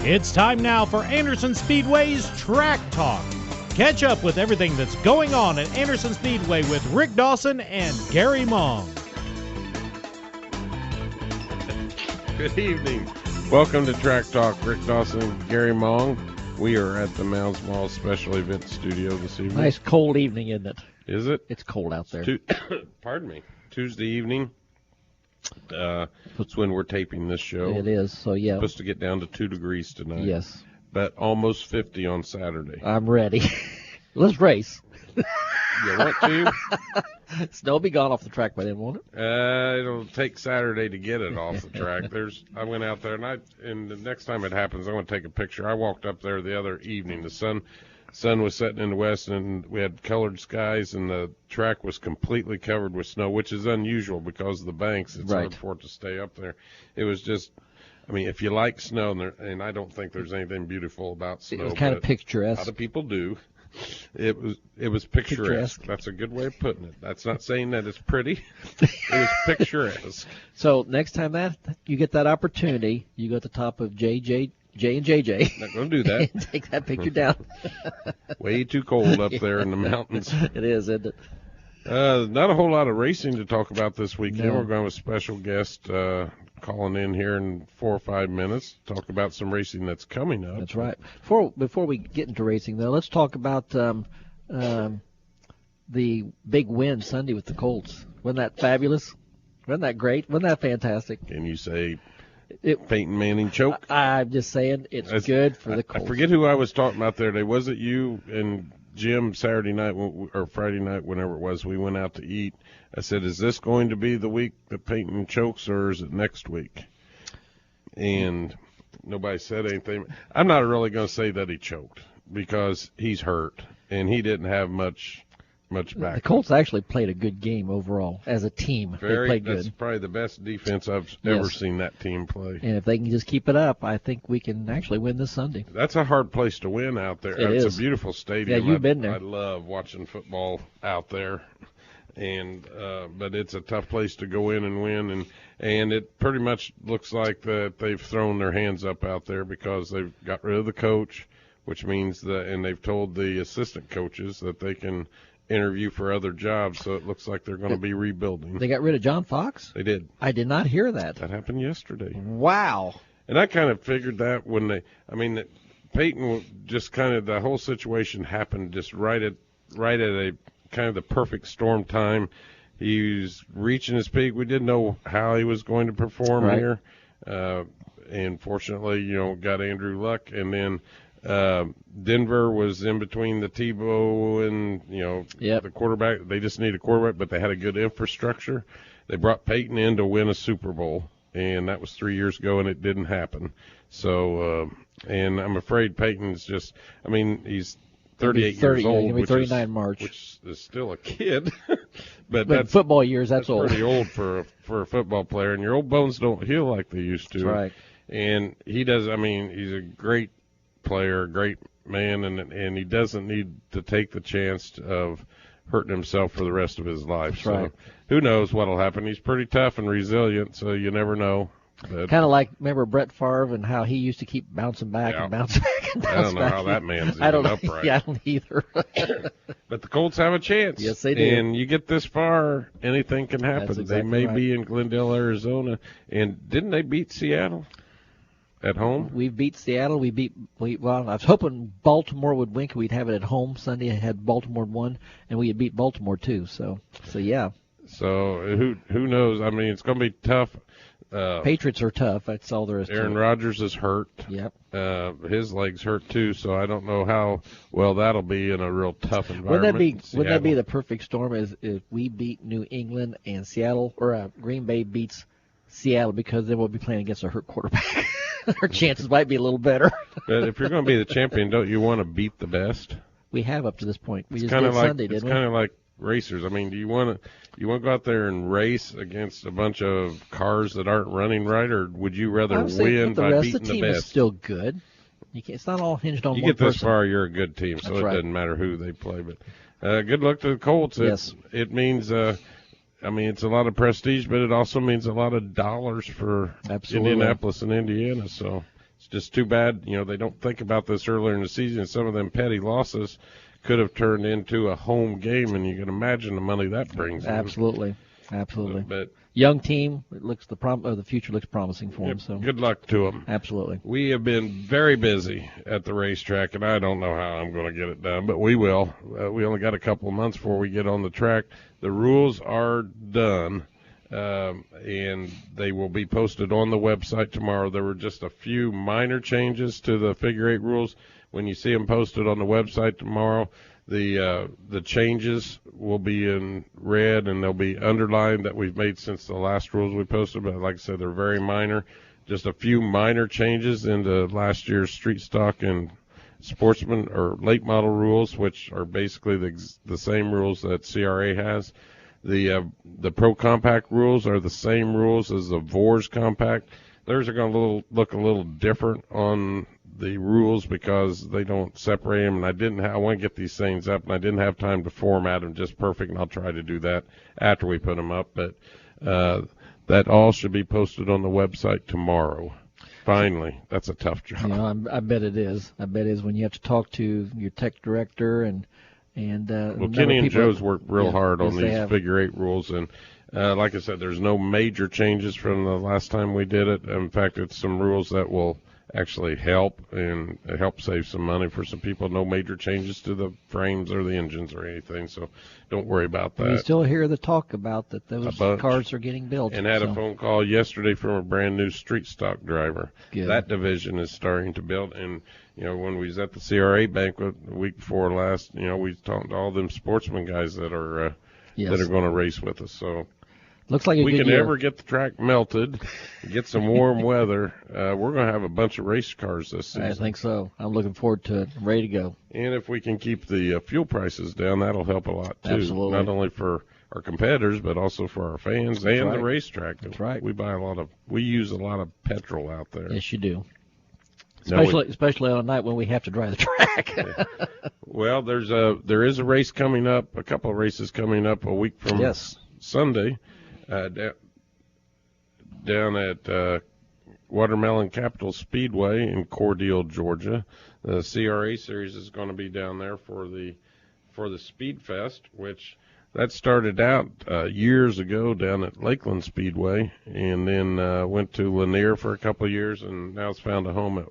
It's time now for Anderson Speedway's Track Talk. Catch up with everything that's going on at Anderson Speedway with Rick Dawson and Gary Mong. Good evening. Welcome to Track Talk. Rick Dawson and Gary Mong. We are at the Mounds Mall Special Event Studio this evening. Nice cold evening, isn't it? Is it? It's cold out there. Pardon me. Tuesday evening. That's when we're taping this show. It is, so yeah. Supposed to get down to 2 degrees tonight. Yes. But almost 50 on Saturday. I'm ready. Let's race. You want to? Snow will be gone off the track by then, won't it? It'll take Saturday to get it off the track. I went out there, and the next time it happens, I'm going to take a picture. I walked up there the other evening. The sun was setting in the west, and we had colored skies, and the track was completely covered with snow, which is unusual because of the banks. It's hard for it to stay up there. It was just, I mean, if you like snow, and I don't think there's anything beautiful about snow. It was kind of picturesque. A lot of people do. It was picturesque. That's a good way of putting it. That's not saying that it's pretty. It was picturesque. So next time you get that opportunity, you go at the top of J and JJ. Not going to do that. And take that picture down. Way too cold up there in the mountains. It is, isn't it? Not a whole lot of racing to talk about this weekend. No. We're going with a special guest calling in here in 4 or 5 minutes to talk about some racing that's coming up. That's right. Before we get into racing, though, let's talk about the big win Sunday with the Colts. Wasn't that fabulous? Wasn't that great? Wasn't that fantastic? Can you say Peyton Manning choke? I'm just saying it's good for the Colts. I forget who I was talking about there today. Was it you and Jim Saturday night or Friday night, whenever it was, we went out to eat. I said, is this going to be the week that Peyton chokes, or is it next week? And nobody said anything. I'm not really going to say that he choked because he's hurt, and he didn't have much back. The Colts actually played a good game overall as a team. They played good. That's probably the best defense I've ever seen that team play. And if they can just keep it up, I think we can actually win this Sunday. That's a hard place to win out there. It's a beautiful stadium. Yeah, you've been there. I love watching football out there. And but it's a tough place to go in and win, and it pretty much looks like that they've thrown their hands up out there because they've got rid of the coach, which means and they've told the assistant coaches that they can interview for other jobs, so it looks like they're going to be rebuilding. They got rid of John Fox? They did. I did not hear that. That happened yesterday. Wow. And I kind of figured that when Peyton just kind of, the whole situation happened just right at a kind of the perfect storm time. He was reaching his peak. We didn't know how he was going to perform here. And fortunately, got Andrew Luck, and then Denver was in between the Tebow and, the quarterback. They just need a quarterback, but they had a good infrastructure. They brought Peyton in to win a Super Bowl, and that was 3 years ago, and it didn't happen. So, and I'm afraid Peyton's just, he's 38 years old, which 39 March. Which is still a kid. but that's football years, that's old. Pretty old for a football player, and your old bones don't heal like they used to. That's right. And he does, he's a great player, great man, and he doesn't need to take the chance of hurting himself for the rest of his life. That's so right. Who knows what'll happen. He's pretty tough and resilient, so you never know. Kind of like, remember Brett Favre and how he used to keep bouncing back and bouncing back and bouncing back. I don't know how that man's even upright. Yeah, I don't either. But the Colts have a chance. Yes, they do. And you get this far, anything can happen. That's exactly they may right. be in Glendale, Arizona. And didn't they beat Seattle at home? We beat Seattle. I was hoping Baltimore would win. We'd have it at home Sunday. I had Baltimore won, and we had beat Baltimore too. So yeah. So who knows? It's going to be tough. Patriots are tough. That's all there is to it. Aaron Rodgers is hurt. Yep. His legs hurt too, so I don't know how well that'll be in a real tough environment. Wouldn't that be the perfect storm? If we beat New England and Seattle, or Green Bay beats Seattle, because then we'll be playing against a hurt quarterback. Our chances might be a little better. But if you're going to be the champion, don't you want to beat the best? We have up to this point. We it's just did Sunday, it's didn't we? It's kind of like racers. Do you want to go out there and race against a bunch of cars that aren't running right, or would you rather win by beating the best? The team is still good. It's not all hinged on one person. You get this far, you're a good team, so doesn't matter who they play. But good luck to the Colts. Yes. It means it's a lot of prestige, but it also means a lot of dollars for Indianapolis and Indiana. So It's just too bad, they don't think about this earlier in the season. Some of them petty losses could have turned into a home game, and you can imagine the money that brings in. Absolutely. But young team, it looks the future looks promising for them. So good luck to them. Absolutely. We have been very busy at the racetrack, and I don't know how I'm going to get it done, but we will. We only got a couple of months before we get on the track. The rules are done, and they will be posted on the website tomorrow. There were just a few minor changes to the figure 8 rules. When you see them posted on the website tomorrow, the changes will be in red, and they'll be underlined that we've made since the last rules we posted. But like I said, they're very minor. Just a few minor changes into last year's street stock and sportsman or late model rules, which are basically the same rules that CRA has. The Pro Compact rules are the same rules as the VORS Compact. Theirs are going to look a little different on the rules because they don't separate them, and I want to get these things up, and I didn't have time to format them just perfect, and I'll try to do that after we put them up. But that all should be posted on the website tomorrow. Finally, that's a tough job. I bet it is. I bet it is when you have to talk to your tech director and well, Kenny and Joe's worked real hard on these figure 8 rules, and like I said, there's no major changes from the last time we did it. In fact, it's some rules that will actually help save some money for some people. No major changes to the frames or the engines or anything, so don't worry about that. You still hear the talk about that those cars are getting built. And had a phone call yesterday from a brand new street stock driver. Good. That division is starting to build, and when we was at the CRA banquet the week before last, we talked to all them sportsman guys that are going to race with us. So looks like we can ever get the track melted, get some warm weather. We're going to have a bunch of race cars this season. I think so. I'm looking forward to it. I'm ready to go. And if we can keep the fuel prices down, that'll help a lot too. Absolutely. Not only for our competitors, but also for our fans and the racetrack. That's right. We use a lot of petrol out there. Yes, you do. Especially on a night when we have to drive the track. Yeah. Well, there is a race coming up, a couple of races coming up a week from Sunday, down at Watermelon Capital Speedway in Cordele, Georgia. The CRA series is going to be down there for the Speed Fest, which that started out years ago down at Lakeland Speedway, and then went to Lanier for a couple of years, and now it's found a home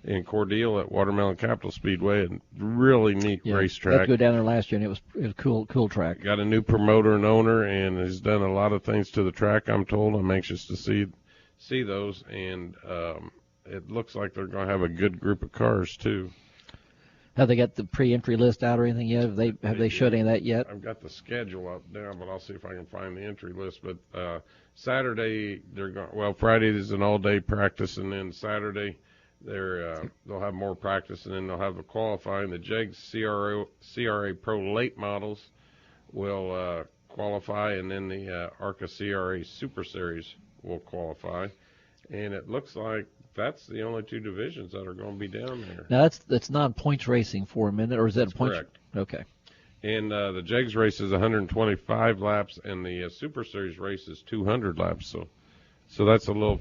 in Cordele at Watermelon Capital Speedway, and really neat racetrack. I had to go down there last year, and it was a cool track. Got a new promoter and owner, and has done a lot of things to the track, I'm told. I'm anxious to see those, and it looks like they're going to have a good group of cars too. Have they got the pre-entry list out or anything yet? Have they showed any of that yet? I've got the schedule up now, but I'll see if I can find the entry list. But Saturday Friday is an all-day practice, and then Saturday they'll have more practice, and then they'll have the qualifying. The JEGS CRA Pro late models will qualify, and then the ARCA CRA Super Series will qualify. And it looks like that's the only two divisions that are going to be down there. Now that's non-points racing for a minute, or is that that's a point? Correct. Okay. And the JEGS race is 125 laps, and the Super Series race is 200 laps. So that's a little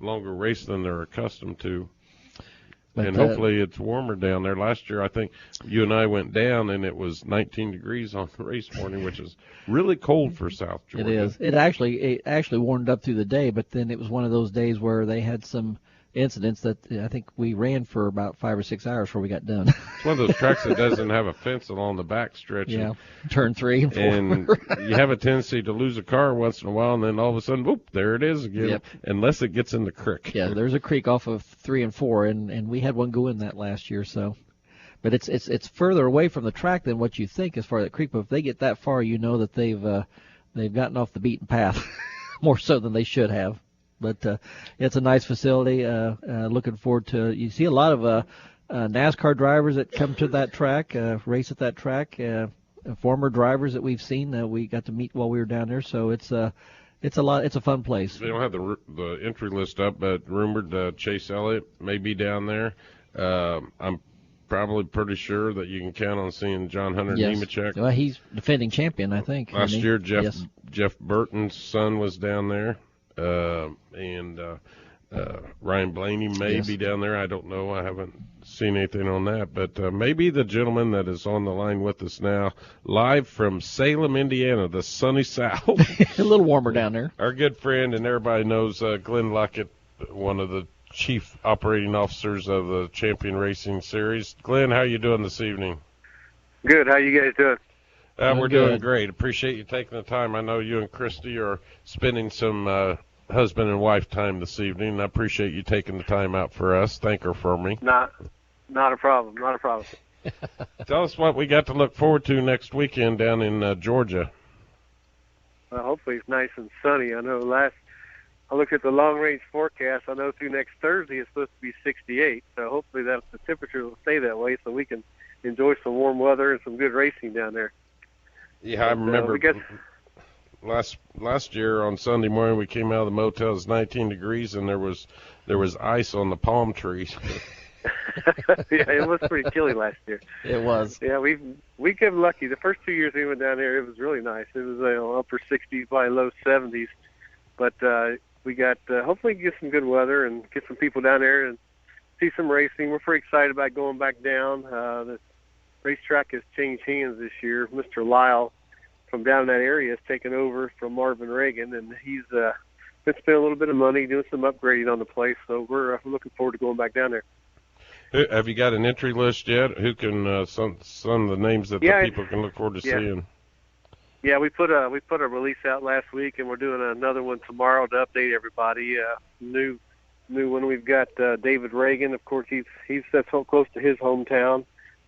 longer race than they're accustomed to. And hopefully it's warmer down there. Last year, I think you and I went down, and it was 19 degrees on the race morning, which is really cold for South Georgia. It is. It actually warmed up through the day, but then it was one of those days where they had some incidents that I think we ran for about 5 or 6 hours before we got done. It's one of those tracks that doesn't have a fence along the back stretch. Yeah, turn 3 and 4. And you have a tendency to lose a car once in a while, and then all of a sudden, whoop, there it is again. Yep. Unless it gets in the creek. Yeah, there's a creek off of 3 and 4, and we had one go in that last year. So, but it's further away from the track than what you think as far as that creek. But if they get that far, you know that they've gotten off the beaten path more so than they should have. But it's a nice facility. Looking forward to. You see a lot of NASCAR drivers that come to that track, race at that track. Former drivers that we've seen we got to meet while we were down there. So it's a lot. It's a fun place. They don't have the entry list up, but rumored Chase Elliott may be down there. I'm probably pretty sure that you can count on seeing John Hunter Nemechek. Well, he's defending champion, I think. Last year, Jeff Burton's son was down there. And Ryan Blaney may be down there. I don't know. I haven't seen anything on that. But maybe the gentleman that is on the line with us now, live from Salem, Indiana, the sunny South. A little warmer down there. Our good friend, and everybody knows Glen Luckett, one of the chief operating officers of the Champion Racing Series. Glenn, how you doing this evening? Good. How you guys doing? We're doing great. Appreciate you taking the time. I know you and Christy are spending some husband and wife time this evening. I appreciate you taking the time out for us. Thank her for me. Not a problem. Not a problem. Tell us what we got to look forward to next weekend down in Georgia. Hopefully it's nice and sunny. I know I looked at the long-range forecast. I know through next Thursday it's supposed to be 68, so hopefully the temperature will stay that way so we can enjoy some warm weather and some good racing down there. Yeah, I remember last year on Sunday morning we came out of the motel. It was 19 degrees and there was ice on the palm trees. Yeah, it was pretty chilly last year. It was. Yeah, we got lucky. The first 2 years we went down there, it was really nice. It was upper 60s by low 70s, but we got hopefully get some good weather and get some people down there and see some racing. We're pretty excited about going back down. The racetrack has changed hands this year. Mr. Lyle from down in that area has taken over from Marvin Reagan, and he's been spending a little bit of money doing some upgrading on the place. So we're looking forward to going back down there. Have you got an entry list yet? Who can some of the names that the people can look forward to seeing? Yeah, we put a release out last week, and we're doing another one tomorrow to update everybody. New one. We've got David Reagan. Of course, he's that's so close to his hometown,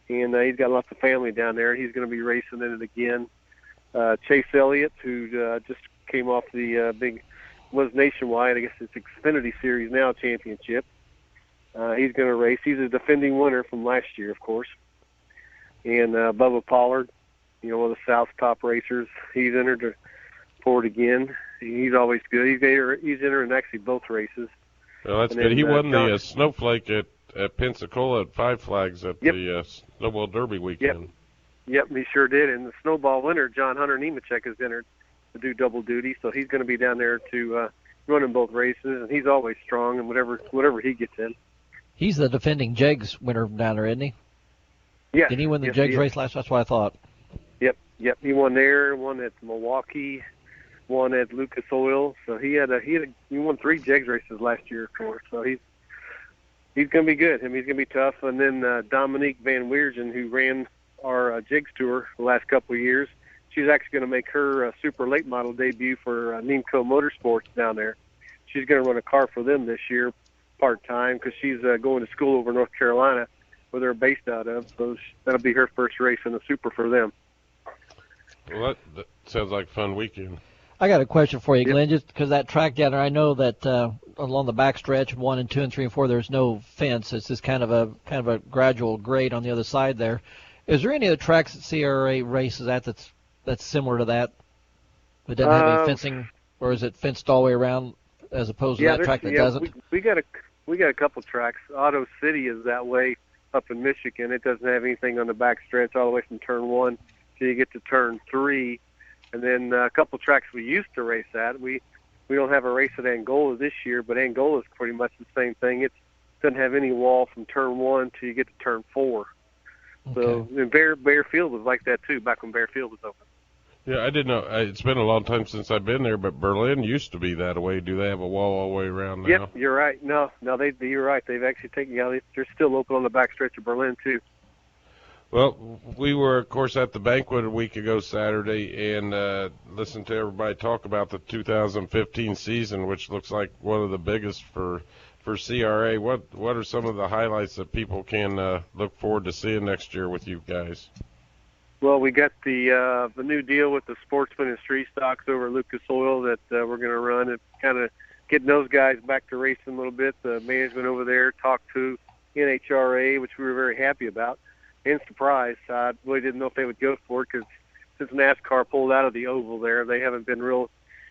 and he's got lots of family down there. He's going to be racing in it again. Chase Elliott, who just came off the was nationwide. I guess it's Xfinity Series now championship. He's going to race. He's a defending winner from last year, of course. And Bubba Pollard, one of the South's top racers. He's entered forward again. He's always good. He's entering actually both races. Well, that's good. He won the Snowflake at Pensacola at Five Flags at the Snowball Derby weekend. Yep, he sure did. And the Snowball winner, John Hunter Nemechek, has entered to do double duty, so he's going to be down there to run in both races. And he's always strong, and whatever he gets in. He's the defending Jegs winner down there, isn't he? Yeah. Did he win the Jegs race last? That's what I thought. Yep. He won there, won at Milwaukee, won at Lucas Oil. So he won 3 Jegs races last year, of course. So he's going to be good. I mean, he's going to be tough. And then Dominique Van Weergen, who ran our Jegs tour the last couple of years, she's actually going to make her super late model debut for Nemco Motorsports down there. She's going to run a car for them this year, part-time, because she's going to school over in North Carolina where they're based out of, so that'll be her first race in the super for them. Well, that sounds like a fun weekend. I got a question for you, Glenn, just because that track down there, I know that along the back stretch, 1 and 2 and 3 and 4, there's no fence. It's just kind of a gradual grade on the other side there. Is there any other tracks that CRA races at that's similar to that? That doesn't have any fencing, or is it fenced all the way around as opposed to that track that doesn't? We got a couple tracks. Auto City is that way up in Michigan. It doesn't have anything on the back stretch all the way from turn 1 till you get to turn 3. And then a couple tracks we used to race at. We don't have a race at Angola this year, but Angola is pretty much the same thing. It doesn't have any wall from turn 1 till you get to turn 4. Okay. So and Bear Field was like that too, back when Bear Field was open. Yeah, I didn't know. It's been a long time since I've been there, but Berlin used to be that way. Do they have a wall all the way around now? Yep, you're right. No, you're right. They've actually taken they're still open on the backstretch of Berlin too. Well, we were, of course, at the banquet a week ago Saturday and listened to everybody talk about the 2015 season, which looks like one of the biggest for CRA. What are some of the highlights that people can look forward to seeing next year with you guys? Well, we got the new deal with the Sportsman and Street Stocks over at Lucas Oil that we're going to run and kind of getting those guys back to racing a little bit. The management over there talked to NHRA, which we were very happy about, and surprised. I really didn't know if they would go for it because since NASCAR pulled out of the oval there, they haven't been real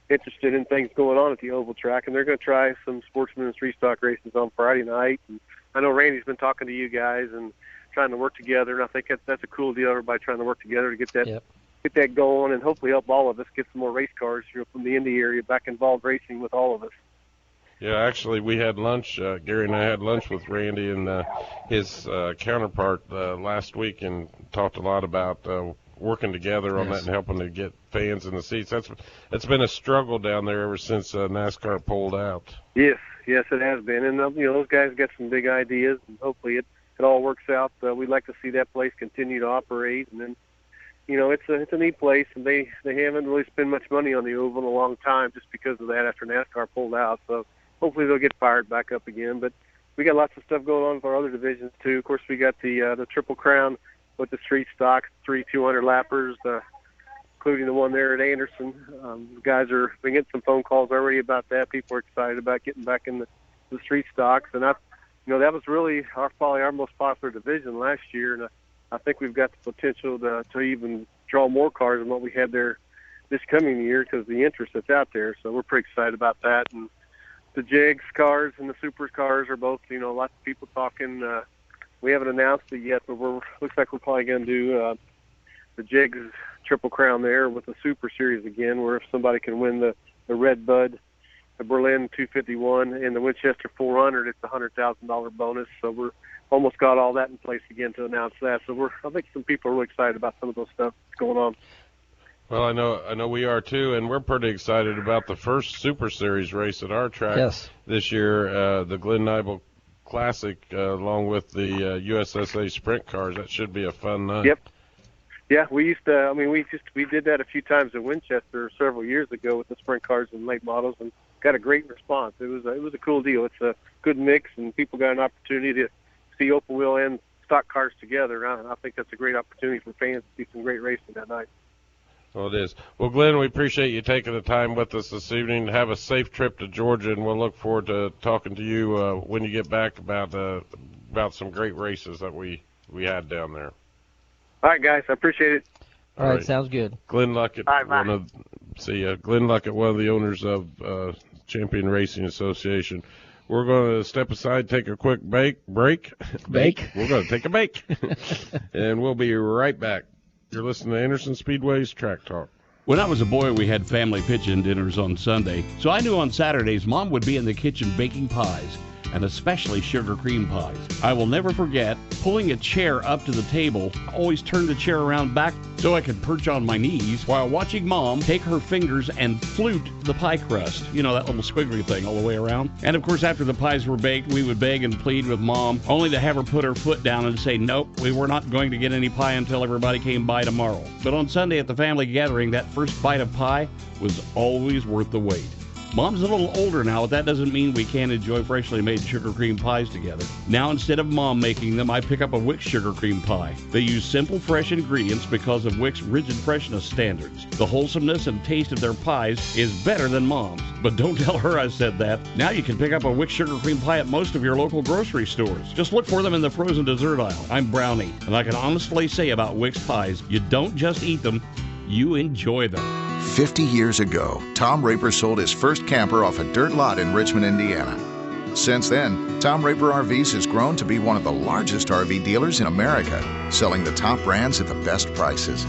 interested in things going on at the oval track, and they're going to try some Sportsman and Street Stock races on Friday night. And I know Randy's been talking to you guys and trying to work together, and I think that's a cool deal. Everybody trying to work together to get that going, and hopefully help all of us get some more race cars from the Indy area back involved racing with all of us. Yeah, actually, we had lunch. Gary and I had lunch with Randy and his counterpart last week, and talked a lot about working together on that and helping to get fans in the seats. That's been a struggle down there ever since NASCAR pulled out. Yes, it has been, and those guys got some big ideas, and hopefully it all works out. We'd like to see that place continue to operate, and then it's a neat place, and they haven't really spent much money on the oval in a long time just because of that after NASCAR pulled out. So hopefully they'll get fired back up again. But we got lots of stuff going on for our other divisions too. Of course, we got the Triple Crown with the street stocks, 3 200 lappers, including the one there at Anderson. The guys are been getting some phone calls already about that. People are excited about getting back in the street stocks, and that was really probably our most popular division last year, and I think we've got the potential to even draw more cars than what we had there this coming year because of the interest that's out there. So we're pretty excited about that. And the Jegs cars and the Super cars are both, lots of people talking. We haven't announced it yet, but looks like we're probably going to do the Jegs Triple Crown there with the Super Series again, where if somebody can win the Red Bud, the Berlin 251, and the Winchester 400, it's a $100,000 bonus. So we're almost got all that in place again to announce that. So I think some people are really excited about some of those stuff that's going on. Well, I know we are too, and we're pretty excited about the first Super Series race at our track this year, the Glen Luckett Classic, along with the USSA Sprint cars. That should be a fun night. Yep. Yeah, we used to. We did that a few times at Winchester several years ago with the sprint cars and late models, and got a great response. It was a cool deal. It's a good mix, and people got an opportunity to see open wheel and stock cars together. And I think that's a great opportunity for fans to see some great racing that night. Well, it is. Well, Glenn, we appreciate you taking the time with us this evening. Have a safe trip to Georgia, and we'll look forward to talking to you when you get back about some great races that we had down there. All right, guys. I appreciate it. All right, sounds good. Glen Luckett, Glen Luckett, one of the owners of Champion Racing Association. We're going to step aside, take a quick break. We're going to take a break, and we'll be right back. You're listening to Anderson Speedway's Track Talk. When I was a boy, we had family pitch-in dinners on Sunday, so I knew on Saturdays Mom would be in the kitchen baking pies, and especially sugar cream pies. I will never forget pulling a chair up to the table. I always turned the chair around back so I could perch on my knees while watching Mom take her fingers and flute the pie crust. You know, that little squiggly thing all the way around. And of course, after the pies were baked, we would beg and plead with Mom, only to have her put her foot down and say, nope, we were not going to get any pie until everybody came by tomorrow. But on Sunday at the family gathering, that first bite of pie was always worth the wait. Mom's a little older now, but that doesn't mean we can't enjoy freshly made sugar cream pies together. Now, instead of Mom making them, I pick up a Wix sugar cream pie. They use simple, fresh ingredients because of Wix rigid freshness standards. The wholesomeness and taste of their pies is better than Mom's. But don't tell her I said that. Now you can pick up a Wix sugar cream pie at most of your local grocery stores. Just look for them in the frozen dessert aisle. I'm Brownie, and I can honestly say about Wix pies, you don't just eat them, you enjoy them. 50 years ago, Tom Raper sold his first camper off a dirt lot in Richmond, Indiana. Since then, Tom Raper RVs has grown to be one of the largest RV dealers in America, selling the top brands at the best prices.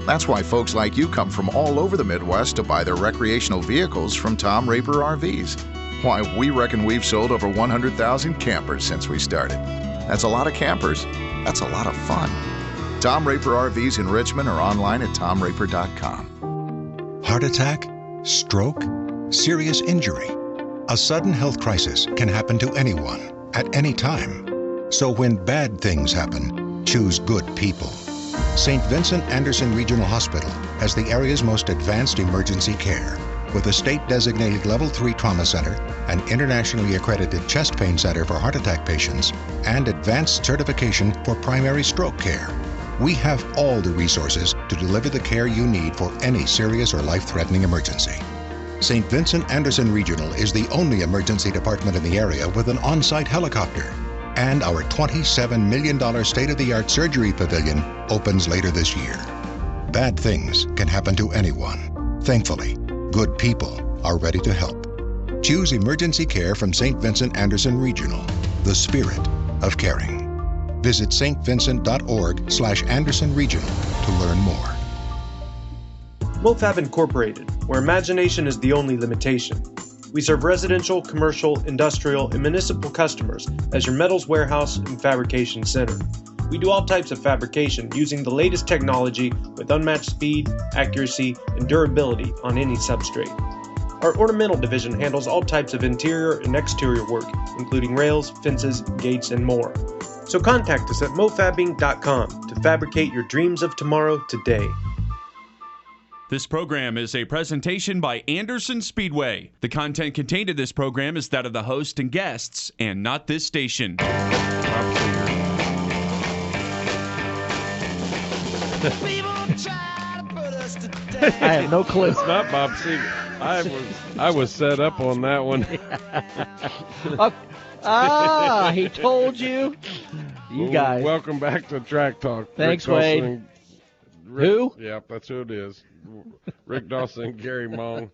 That's why folks like you come from all over the Midwest to buy their recreational vehicles from Tom Raper RVs. Why, we reckon we've sold over 100,000 campers since we started. That's a lot of campers. That's a lot of fun. Tom Raper RVs in Richmond or online at tomraper.com. Heart attack, stroke, serious injury. A sudden health crisis can happen to anyone at any time. So when bad things happen, choose good people. St. Vincent Anderson Regional Hospital has the area's most advanced emergency care, with a state-designated Level 3 trauma center, an internationally accredited chest pain center for heart attack patients, and advanced certification for primary stroke care. We have all the resources to deliver the care you need for any serious or life-threatening emergency. St. Vincent Anderson Regional is the only emergency department in the area with an on-site helicopter. And our $27 million state-of-the-art surgery pavilion opens later this year. Bad things can happen to anyone. Thankfully, good people are ready to help. Choose emergency care from St. Vincent Anderson Regional, the spirit of caring. Visit stvincent.org/Anderson Regional to learn more. MoFab Incorporated, where imagination is the only limitation. We serve residential, commercial, industrial, and municipal customers as your metals warehouse and fabrication center. We do all types of fabrication using the latest technology with unmatched speed, accuracy, and durability on any substrate. Our ornamental division handles all types of interior and exterior work, including rails, fences, gates, and more. So contact us at mofabbing.com to fabricate your dreams of tomorrow today. This program is a presentation by Anderson Speedway. The content contained in this program is that of the host and guests, and not this station. I have no clue. It's not Bob Seger. I was set up on that one. He told you. You guys. Welcome back to Track Talk. Thanks, Wade. Who? Yep, that's who it is. Rick Dawson and Gary Mong.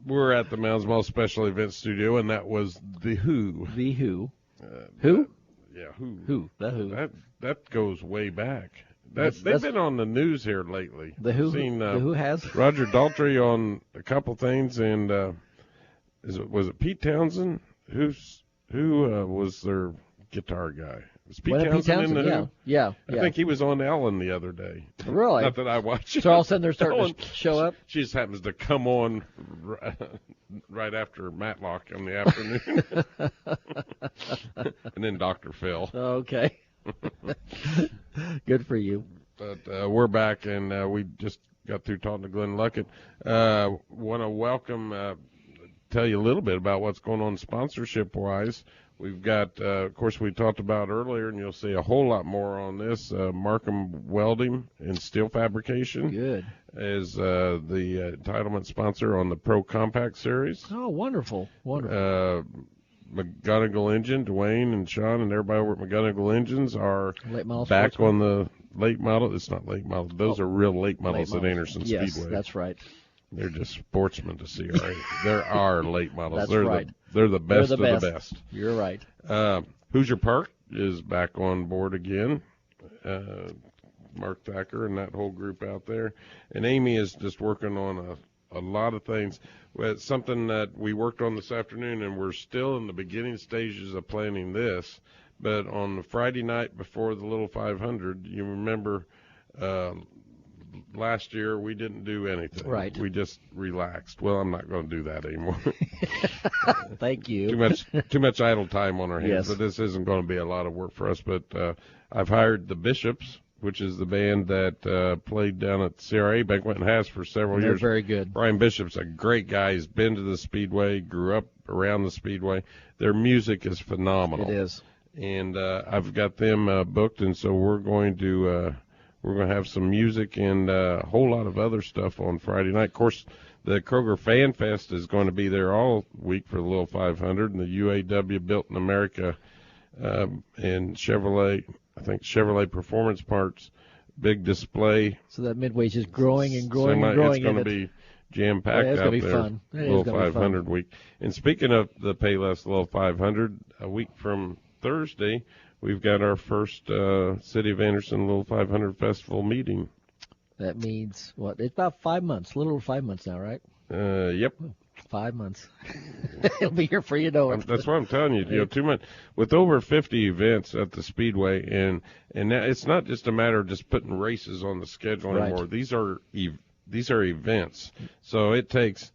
We're at the Mounds Mall Special Events Studio, and that was The Who. The Who. Who? Yeah, Who. Who? The Who. That goes way back. They've been on the news here lately. The Who? Seen, the Who has? Roger Daltrey on a couple things, and was it Pete Townsend? Who was their guitar guy? Was Pete Townsend in the Who? Yeah. I think he was on Ellen the other day. Really? Not that I watched it. So all of a sudden they're starting to show up? She just happens to come on right after Matlock in the afternoon. And then Dr. Phil. Okay. Good for you. But we're back, and we just got through talking to Glen Luckett. Want to welcome, tell you a little bit about what's going on sponsorship-wise. We've got, of course, we talked about earlier, and you'll see a whole lot more on this. Markham Welding and Steel Fabrication. Good. Is the entitlement sponsor on the Pro Compact Series. Oh, wonderful. Wonderful. McGonigal Engine, Dwayne and Sean and everybody over at McGonigal Engines are back on the late model. It's not late model. Those are real late models at Anderson Speedway. Yes, that's right. They're just sportsmen to see. Right? There are late models. That's they're right. They're the best of the best. You're right. Hoosier Park is back on board again. Mark Thacker and that whole group out there. And Amy is just working on a lot of things. Well, something that we worked on this afternoon, and we're still in the beginning stages of planning this. But on the Friday night before the Little 500, you remember last year we didn't do anything. Right. We just relaxed. Well, I'm not going to do that anymore. Thank you. Too much idle time on our hands. Yes. But this isn't going to be a lot of work for us. But I've hired the Bishops, which is the band that played down at CRA Banquet and has for several years. They're very good. Brian Bishop's a great guy. He's been to the Speedway, grew up around the Speedway. Their music is phenomenal. It is. And I've got them booked, and so we're going to have some music and a whole lot of other stuff on Friday night. Of course, the Kroger Fan Fest is going to be there all week for the Little 500, and the UAW Built in America and Chevrolet. I think Chevrolet Performance Parts, big display. So that Midway's just growing and growing and growing. It's going to be jam-packed out there. It's going to be fun. Little 500 week. And speaking of the Payless Little 500, a week from Thursday, we've got our first City of Anderson Little 500 Festival meeting. That means what? It's about 5 months, a little over 5 months now, right? Yep. 5 months. It'll be here for you to know it. That's what I'm telling you. You know, 2 months with over 50 events at the Speedway, and it's not just a matter of just putting races on the schedule anymore. These are events, so it takes.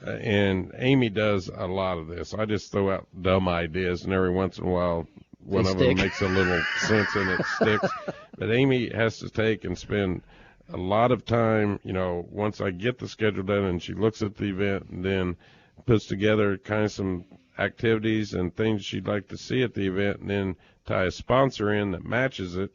And Amy does a lot of this. I just throw out dumb ideas, and every once in a while, one of them makes a little sense and it sticks. But Amy has to take and spend a lot of time, you know, once I get the schedule done, and she looks at the event and then puts together kind of some activities and things she'd like to see at the event, and then tie a sponsor in that matches it.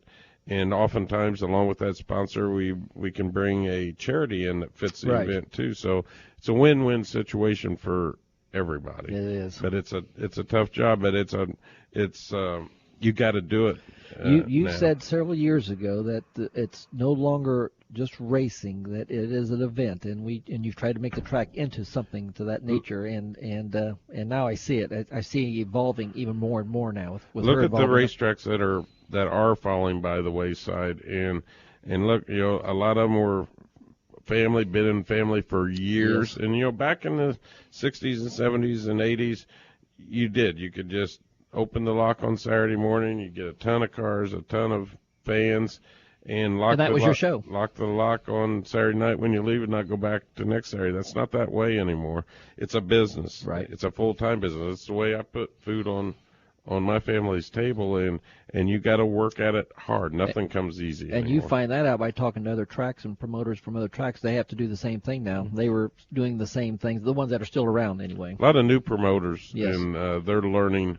And oftentimes, along with that sponsor, we can bring a charity in that fits the event too. So it's a win-win situation for everybody. It is. But it's a tough job. But it's you got to do it. You said several years ago that it's no longer just racing; that it is an event, and you've tried to make the track into something to that nature, and now I see it. I see it evolving even more and more now. With look at the racetracks that are falling by the wayside, and look, you know, a lot of them were family, been in family for years. Yes. And, you know, back in the 60s and 70s and 80s, you could just open the lock on Saturday morning. You get a ton of cars, a ton of fans, and your show. Lock the lock on Saturday night when you leave and not go back to next Saturday. That's not that way anymore. It's a business. Right. It's a full-time business. It's the way I put food on my family's table, and you got to work at it hard. Nothing comes easy And anymore. you find that out by talking to other tracks and promoters from other tracks. They have to do the same thing now. They were doing the same things, the ones that are still around anyway. A lot of new promoters, Yes. and they're learning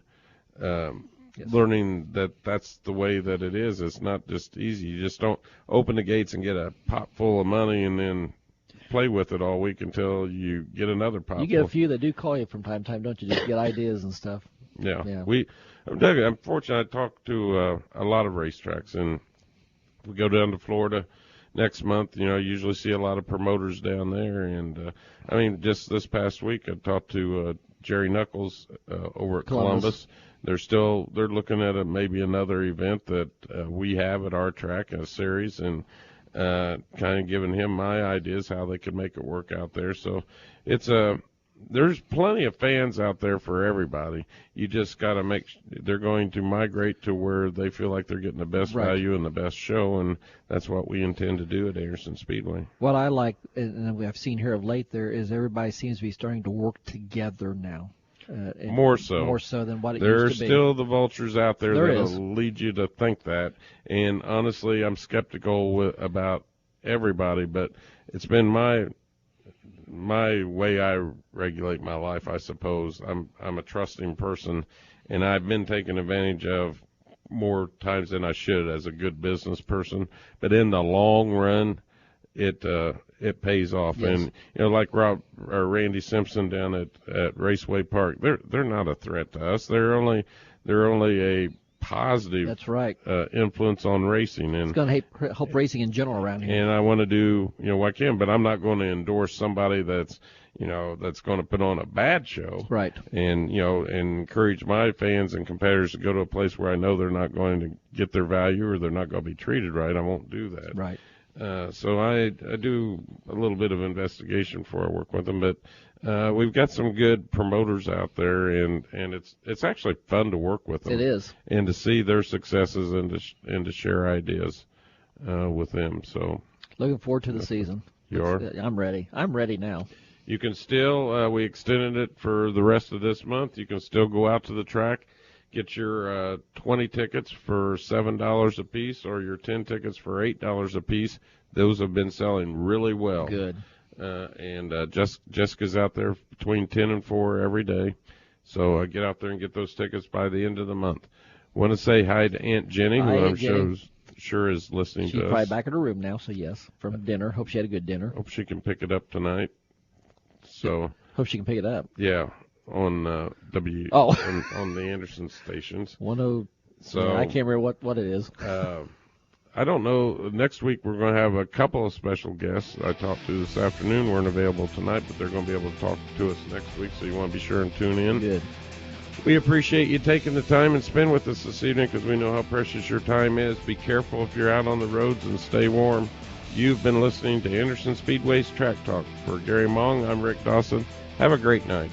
that's the way that it is. It's not just easy. You just don't open the gates and get a pot full of money and then play with it all week until you get another pot. You get a few that do call you from time to time, don't you? Just get ideas and stuff. Yeah. Yeah. I'm fortunate. I talked to a lot of racetracks, and we go down to Florida next month. You know, I usually see a lot of promoters down there, and I mean, just this past week, I talked to Jerry Knuckles over at Columbus. They're looking at maybe another event that we have at our track, a series, and kind of giving him my ideas how they could make it work out there. So it's there's plenty of fans out there for everybody. You just got to they're going to migrate to where they feel like they're getting the best value and the best show, and that's what we intend to do at Anderson Speedway. What I like, and I've seen here of late, there is everybody seems to be starting to work together now. More so than what it there used to be. There are still the vultures out there There that'll lead you to think that. And honestly, I'm skeptical about everybody, but it's been my way I regulate my life, I suppose. I'm a trusting person, and I've been taken advantage of more times than I should as a good business person. But in the long run, it pays off. Yes. And you know, like Randy Simpson down at Raceway Park, they're not a threat to us. They're only a positive. That's right. Influence on racing, and it's going to help racing in general around here. And I want to do what I can, but I'm not going to endorse somebody that's going to put on a bad show. Right. And and encourage my fans and competitors to go to a place where I know they're not going to get their value or they're not going to be treated right. I won't do that. Right. So I do a little bit of investigation before I work with them, but we've got some good promoters out there, and it's actually fun to work with them. It is, and to see their successes and to share ideas with them. So looking forward to the season. You are? I'm ready. I'm ready now. You can still we extended it for the rest of this month. You can still go out to the track. Get your 20 tickets for $7 a piece, or your 10 tickets for $8 a piece. Those have been selling really well. Good. And Jessica's out there between 10 and 4 every day. So get out there and get those tickets by the end of the month. Want to say hi to Aunt Jenny, who I'm sure is listening to us. She's probably back in her room now, so yes, from dinner. Hope she had a good dinner. Hope she can pick it up tonight. So hope she can pick it up. Yeah. On on the Anderson stations. 10. So I can't remember what it is. I don't know. Next week we're going to have a couple of special guests I talked to this afternoon. Weren't available tonight, but they're going to be able to talk to us next week. So you want to be sure and tune in. Good. We appreciate you taking the time and spend with us this evening, because we know how precious your time is. Be careful if you're out on the roads, and stay warm. You've been listening to Anderson Speedway's Track Talk. For Gary Mong, I'm Rick Dawson. Have a great night.